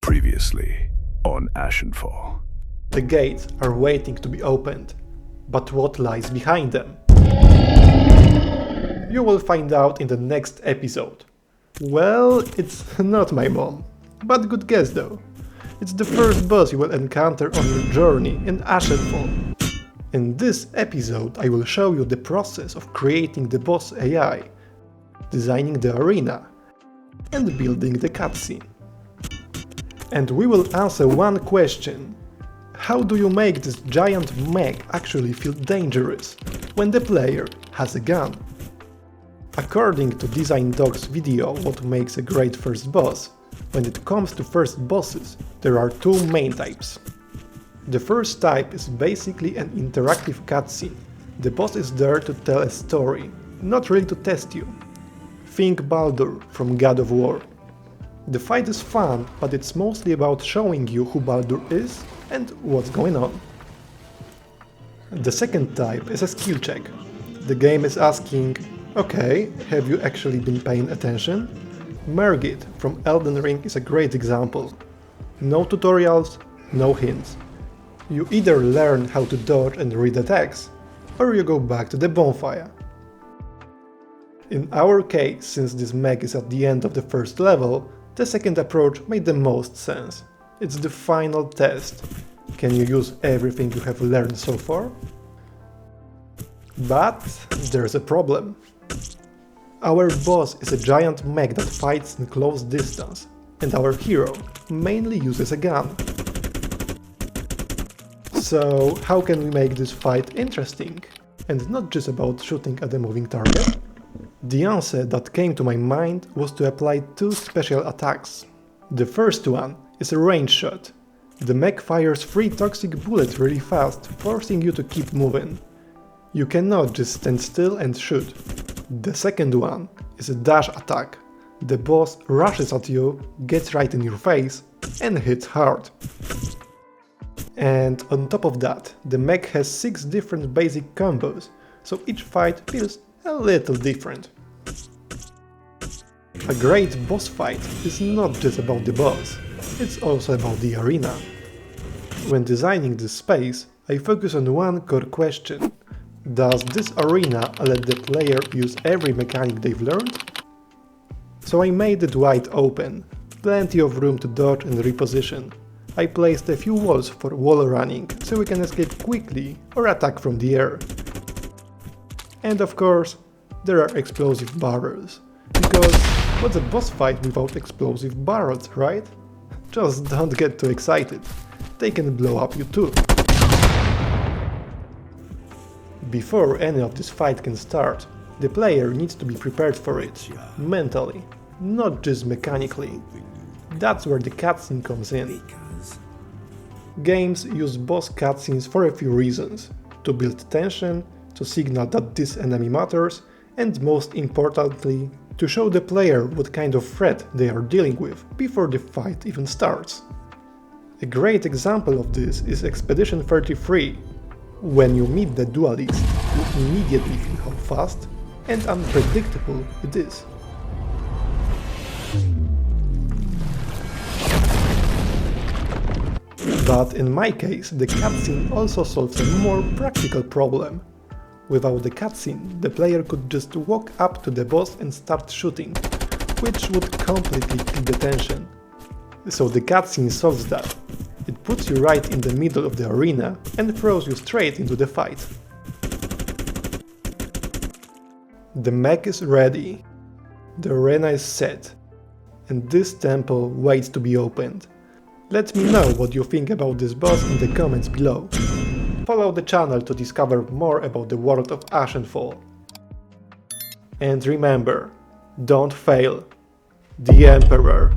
Previously on Ashenfall. The gates are waiting to be opened, but what lies behind them? You will find out in the next episode. Well, it's not my mom, but good guess though. It's the first boss you will encounter on your journey in Ashenfall. In this episode I will show you the process of creating the boss AI, designing the arena, and building the cutscene. And we will answer one question. How do you make this giant mech actually feel dangerous when the player has a gun? According to Design Dog's video What Makes a Great First Boss, when it comes to first bosses, there are two main types. The first type is basically an interactive cutscene. The boss is there to tell a story, not really to test you. Think Baldur from God of War. The fight is fun, but it's mostly about showing you who Baldur is and what's going on. The second type is a skill check. The game is asking, okay, have you actually been paying attention? Mergit from Elden Ring is a great example. No tutorials, no hints. You either learn how to dodge and read attacks, or you go back to the bonfire. In our case, since this mech is at the end of the first level, the second approach made the most sense. It's the final test. Can you use everything you have learned so far? But there's a problem. Our boss is a giant mech that fights in close distance, and our hero mainly uses a gun. So how can we make this fight interesting, and not just about shooting at a moving target? The answer that came to my mind was to apply two special attacks. The first one is a range shot. The mech fires 3 toxic bullets really fast, forcing you to keep moving. You cannot just stand still and shoot. The second one is a dash attack. The boss rushes at you, gets right in your face, and hits hard. And on top of that, the mech has 6 different basic combos, so each fight feels a little different. A great boss fight is not just about the boss, it's also about the arena. When designing this space, I focus on one core question. Does this arena let the player use every mechanic they've learned? So I made it wide open, plenty of room to dodge and reposition. I placed a few walls for wall running, so we can escape quickly or attack from the air. And of course, there are explosive barrels, because what's a boss fight without explosive barrels, right? Just don't get too excited, they can blow up you too. Before any of this fight can start, the player needs to be prepared for it, mentally, not just mechanically. That's where the cutscene comes in. Games use boss cutscenes for a few reasons: to build tension, to signal that this enemy matters, and most importantly, to show the player what kind of threat they are dealing with before the fight even starts. A great example of this is Expedition 33. When you meet the duelist, you immediately feel how fast and unpredictable it is. But in my case, the cutscene also solves a more practical problem. Without the cutscene, the player could just walk up to the boss and start shooting, which would completely kill the tension. So the cutscene solves that. It puts you right in the middle of the arena and throws you straight into the fight. The mech is ready, the arena is set, and this temple waits to be opened. Let me know what you think about this boss in the comments below. Follow the channel to discover more about the world of Ashenfall. And remember, don't fail. The Emperor